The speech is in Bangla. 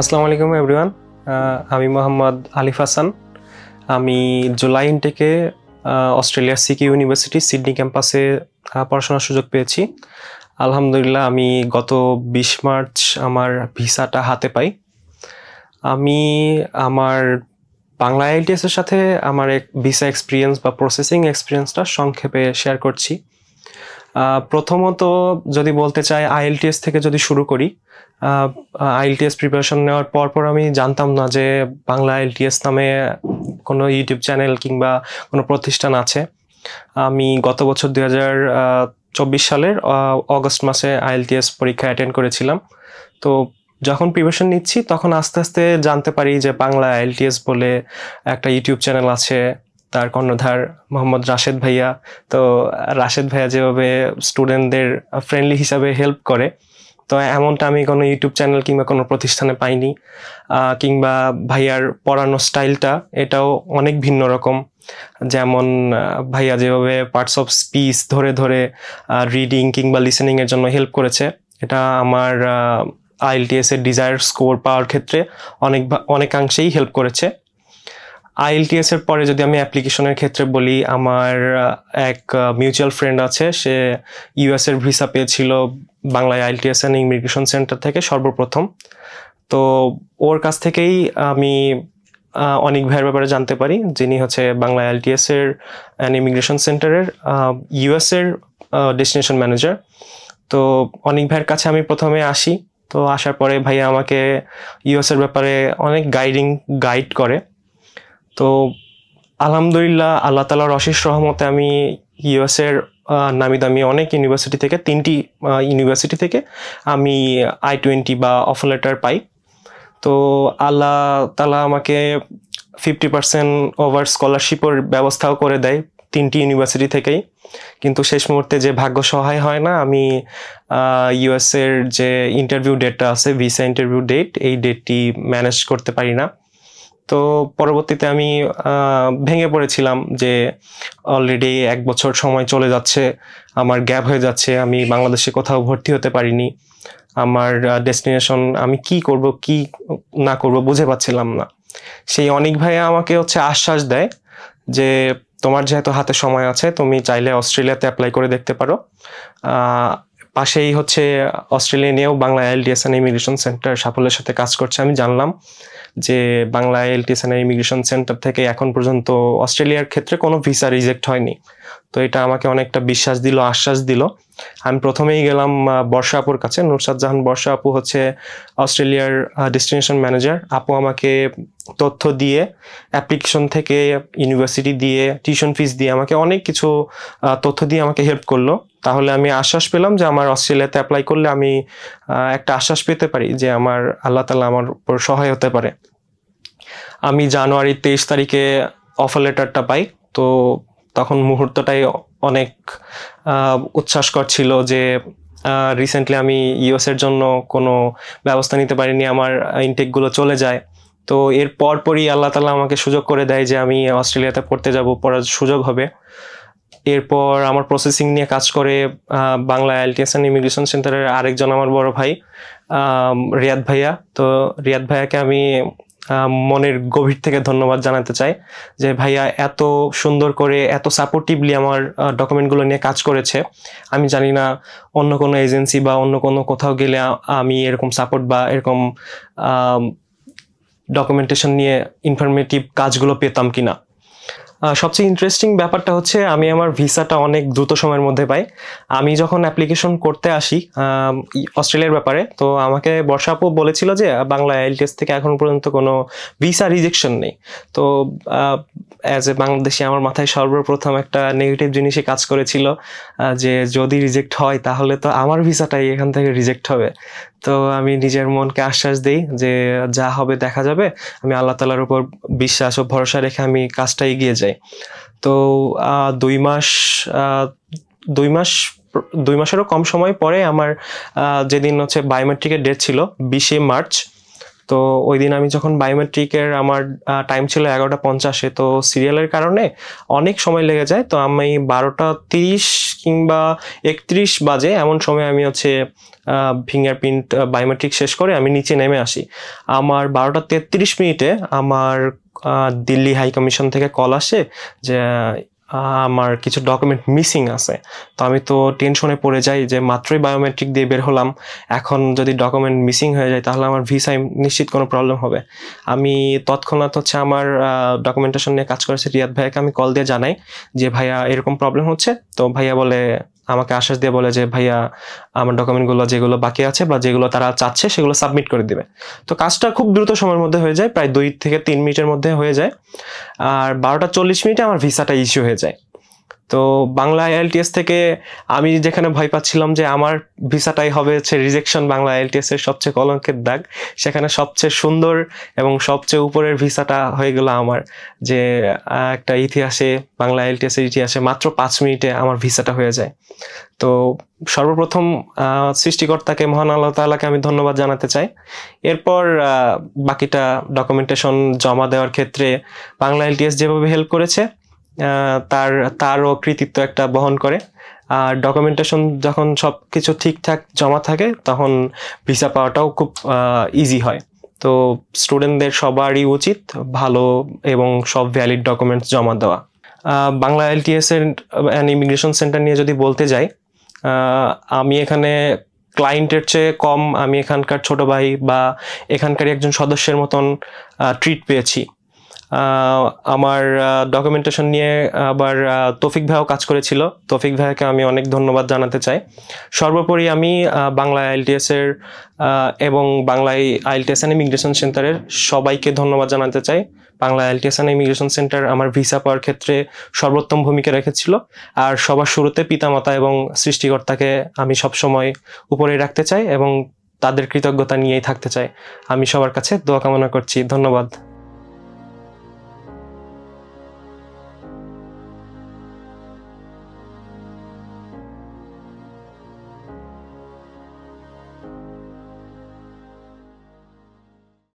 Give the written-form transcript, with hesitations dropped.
আসসালামু আলাইকুম এভরিওয়ান। আমি মোহাম্মদ আলিফ হাসান। আমি জুলাই ইনটেকে অস্ট্রেলিয়ার সিকি ইউনিভার্সিটি সিডনি ক্যাম্পাসে পড়াশোনার সুযোগ পেয়েছি। আলহামদুলিল্লাহ আমি গত 20 মার্চ আমার ভিসাটা হাতে পাই। আমি আমার বাংলা আইএলটিএস এর সাথে আমার ভিসা এক্সপিরিয়েন্স বা প্রসেসিং এক্সপিরিয়েন্সটা সংক্ষেপে শেয়ার করছি। প্রথমত যদি বলতে চাই আইএলটিএস থেকে যদি শুরু করি, আইএলটিএস প্রিপারেশন নেওয়ার পর আমি জানতাম না যে বাংলা আইএলটিএস নামে কোনো ইউটিউব চ্যানেল কিংবা কোনো প্রতিষ্ঠান আছে। আমি গত বছর 2024 সালের অগস্ট মাসে আইএলটিএস পরীক্ষা অ্যাটেন্ড করেছিলাম। তো যখন প্রিপারেশন নিচ্ছি তখন আস্তে আস্তে জানতে পারি যে বাংলা আইএলটিএস বলে একটা ইউটিউব চ্যানেল আছে, তার কর্ণধার মোহাম্মদ রাশেদ ভাইয়া। তো রাশেদ ভাইয়া যেভাবে স্টুডেন্টদের ফ্রেন্ডলি হিসাবে হেল্প করে, তো এমনটা আমি কোনো ইউটিউব চ্যানেল কিংবা কোনো প্রতিষ্ঠানে পাইনি। কিংবা ভাইয়ার পড়ানোর স্টাইলটা এটাও অনেক ভিন্ন রকম। যেমন ভাইয়া যেভাবে পার্টস অফ স্পিচ ধরে ধরে রিডিং কিংবা লিসেনিংয়ের জন্য হেল্প করেছে, এটা আমার আইএলটিএস এর ডিজায়ার স্কোর পাওয়ার ক্ষেত্রে অনেকাংশেই হেল্প করেছে। আইএলটিএস এর পরে যদি আমি অ্যাপ্লিকেশনের ক্ষেত্রে বলি, আমার এক মিউচুয়াল ফ্রেন্ড আছে, সে ইউএস এর ভিসা পেয়েছিল বাংলায় আইএলটিএস অ্যান্ড ইমিগ্রেশন সেন্টার থেকে সর্বপ্রথম। তো ওর কাছ থেকেই আমি অনেক ভাইয়ের ব্যাপারে জানতে পারি, যিনি হচ্ছে বাংলা আইএলটিএস এর অ্যান্ড ইমিগ্রেশন সেন্টারের ইউএস এর ডেস্টিনেশন ম্যানেজার। তো অনেক ভাইয়ের কাছে আমি প্রথমে আসি। তো আসার পরে ভাইয়া আমাকে ইউএস এর ব্যাপারে অনেক গাইড করে। তো আলহামদুলিল্লাহ আল্লাহ তাআলার অশেষ রহমতে আমি ইউএসের নামি দামি অনেক ইউনিভার্সিটি থেকে 3টি ইউনিভার্সিটি থেকে আমি I-20 বা অফার লেটার পাই। তো আল্লাহ তাআলা আমাকে 50% ওভার স্কলারশিপের ব্যবস্থাও করে দেয় 3টি ইউনিভার্সিটি থেকেই। কিন্তু শেষ মুহূর্তে যে ভাগ্য সহায় হয় না, আমি ইউএসের যে ইন্টারভিউ ডেটটা আছে, ভিসা ইন্টারভিউ ডেট, এই ডেটটি ম্যানেজ করতে পারি না। তো পরবর্তীতে আমি ভেঙে পড়েছিলাম যে অলরেডি 1 বছর সময় চলে যাচ্ছে, আমার গ্যাপ হয়ে যাচ্ছে, আমি বাংলাদেশে কোথাও ভর্তি হতে পারিনি। আমার ডেস্টিনেশন আমি কি করব কি না করব বুঝে পাচ্ছিলাম না। সেই অনেক ভাইয়া আমাকে আশ্বাস দেয় যে তোমার যেহেতু হাতে সময় আছে, তুমি চাইলে অস্ট্রেলিয়াতে অ্যাপ্লাই করে দেখতে পারো। পাশেই অস্ট্রেলিয়া নিয়েও Bangla IELTS and immigration centre সাফল্যের সাথে কাজ করছে। আমি জানলাম যে Bangla IELTS and immigration centre থেকে এখন পর্যন্ত অস্ট্রেলিয়ার ক্ষেত্রে কোনো ভিসা রিজেক্ট হয়নি। তো এটা আমাকে অনেকটা বিশ্বাস দিল, আশ্বাস দিল। আমি প্রথমেই গেলাম বর্ষা আপুর কাছে। নুরসাদ জাহান বর্ষা আপু হচ্ছে অস্ট্রেলিয়ার ডেস্টিনেশন ম্যানেজার। আপু আমাকে তথ্য দিয়ে, অ্যাপ্লিকেশন থেকে, ইউনিভার্সিটি দিয়ে, টিউশন ফিস দিয়ে আমাকে অনেক কিছু তথ্য দিয়ে আমাকে হেল্প করলো। তাহলে আমি আশ্বাস পেলাম যে আমার অস্ট্রেলিয়াতে অ্যাপ্লাই করলে আমি একটা আশ্বাস পেতে পারি যে আমার আল্লাহ তাআলা আমার উপর সহায় হতে পারে। আমি জানুয়ারি 23 তারিখে অফার লেটারটা পাই। তো তখন মুহূর্তটাই অনেক উচ্ছ্বাসকর ছিল যে রিসেন্টলি আমি ইউএসের জন্য কোনো ব্যবস্থা নিতে পারিনি, আমার ইনটেকগুলো চলে যায়। তো এর পরই আল্লাহ তাআলা আমাকে সুযোগ করে দেয় যে আমি অস্ট্রেলিয়াতে পড়তে যাব, পড়ার সুযোগ হবে। এরপর আমার প্রসেসিং নিয়ে কাজ করে বাংলা আইএলটিএস অ্যান্ড ইমিগ্রেশন সেন্টারের আরেকজন আমার বড় ভাই রিয়াদ ভাইয়া। তো রিয়াদ ভাইয়াকে আমি মনের গভীর থেকে ধন্যবাদ জানাতে চাই যে ভাইয়া এত সুন্দর করে, এত সাপোর্টিভলি আমার ডকুমেন্টগুলো নিয়ে কাজ করেছে। আমি জানি না অন্য কোনো এজেন্সি বা অন্য কোনো কোথাও গেলে আমি এরকম সাপোর্ট বা এরকম ডকুমেন্টেশন নিয়ে ইনফরমেটিভ কাজগুলো পেতাম কিনা। সবচেয়ে ইন্টারেস্টিং ব্যাপারটা হচ্ছে আমি আমার ভিসাটা অনেক দ্রুত সময়ের মধ্যে পাই। আমি যখন অ্যাপ্লিকেশন করতে আসি অস্ট্রেলিয়ার ব্যাপারে, তো আমাকে বর্ষা আপু বলেছিল যে বাংলা আইএলটিএস থেকে এখন পর্যন্ত কোনো ভিসা রিজেকশন নেই। তো অ্যাজ এ বাংলাদেশি আমার মাথায় সর্বপ্রথম একটা নেগেটিভ জিনিসই কাজ করেছিল যে যদি রিজেক্ট হয় তাহলে তো আমার ভিসাটাই এখান থেকে রিজেক্ট হবে। তো আমি নিজের মনকে আশ্বাস দিই যে যা হবে দেখা যাবে, আমি আল্লাহ তাআলার উপর বিশ্বাস ও ভরসা রেখে আমি কাজটা এগিয়ে যাই। তো 2 মাসেরও কম সময় পরে আমার যেদিন বায়োমেট্রিকের ডেট ছিল 20 মার্চ, তো ওই দিন আমি যখন বায়োমেট্রিকের আমার টাইম ছিল 11:50, তো সিরিয়ালের কারণে অনেক সময় লেগে যায়। তো আমি 12:30 কিংবা 31 বাজে এমন সময় আমি হচ্ছে ফিঙ্গারপ্রিন্ট বায়োমেট্রিক শেষ করে আমি নিচে নেমে আসি। আমার 12:33 আমার দিল্লি হাই কমিশন থেকে কল আসে যে আমার কিছু ডকুমেন্ট মিসিং আছে। তো আমি তো টেনশনে পড়ে যাই যে মাত্রই বায়োমেট্রিক দিয়ে বের হলাম, এখন যদি ডকুমেন্ট মিসিং হয়ে যায় তাহলে আমার ভিসায় নিশ্চিত কোনো প্রবলেম হবে। আমি তৎক্ষণাৎ হচ্ছে আমার ডকুমেন্টেশন নিয়ে কাজ করেছে রিয়াদ ভাইয়াকে আমি কল দিয়ে জানাই যে ভাইয়া এরকম প্রবলেম হচ্ছে। তো ভাইয়া বলে, আমাকে আশ্বাস দিয়ে বলে যে ভাইয়া আমার ডকুমেন্টগুলো যেগুলো বাকি আছে বা যেগুলো তারা চাচ্ছে সেগুলো সাবমিট করে দিবে। তো কাজটা খুব দ্রুত সময়ের মধ্যে হয়ে যায়, প্রায় 2 থেকে 3 মিনিটের মধ্যে হয়ে যায়। আর 12:40 আমার ভিসাটা ইস্যু হয়ে যায়। তো বাংলা আইএলটিএস থেকে আমি যেখানে ভয় পাচ্ছিলাম যে আমার ভিসাটাই হবে হচ্ছে রিজেকশন, বাংলা আইএলটিএস এর সবচেয়ে কলঙ্কের দাগ, সেখানে সবচেয়ে সুন্দর এবং সবচেয়ে উপরের ভিসাটা হয়ে গেল আমার। যে একটা ইতিহাসে, বাংলা আইএলটিএস এর ইতিহাসে মাত্র 5 মিনিটে আমার ভিসাটা হয়ে যায়। তো সর্বপ্রথম সৃষ্টিকর্তাকে, মহান আল্লাহ তাআলাকে আমি ধন্যবাদ জানাতে চাই। এরপর বাকিটা ডকুমেন্টেশন জমা দেওয়ার ক্ষেত্রে বাংলা আইএলটিএস যেভাবে হেল্প করেছে তারও কৃতিত্ব একটা বহন করে। আর ডকুমেন্টেশন যখন সব কিছু ঠিকঠাক জমা থাকে তখন ভিসা পাওয়াটাও খুব ইজি হয়। তো স্টুডেন্টদের সবারই উচিত ভালো এবং সব ভ্যালিড ডকুমেন্টস জমা দেওয়া। বাংলা আইএলটিএস এর ইমিগ্রেশন সেন্টার নিয়ে যদি বলতে যাই, আমি এখানে ক্লায়েন্টের চেয়ে কম আমি এখানকার ছোট ভাই বা এখানকার একজন সদস্যের মতন ট্রিট পেয়েছি। আমার ডকুমেন্টেশন নিয়ে আবার তৌফিক ভাইও কাজ করেছিল। তৌফিক ভাইকে আমি অনেক ধন্যবাদ জানাতে চাই। সর্বোপরি আমি বাংলা আইএলটিএস এর এবং বাংলা আইএলটিএস এন্ড ইমিগ্রেশন সেন্টারের সবাইকে ধন্যবাদ জানাতে চাই। Bangla IELTS and immigration centre আমার ভিসা পাওয়ার ক্ষেত্রে সর্বোত্তম ভূমিকা রেখেছিল। আর সবার শুরুতে পিতামাতা এবং সৃষ্টিকর্তাকে আমি সবসময় উপরে রাখতে চাই এবং তাদের কৃতজ্ঞতা নিয়েই থাকতে চাই। আমি সবার কাছে দোয়া কামনা করছি। ধন্যবাদ।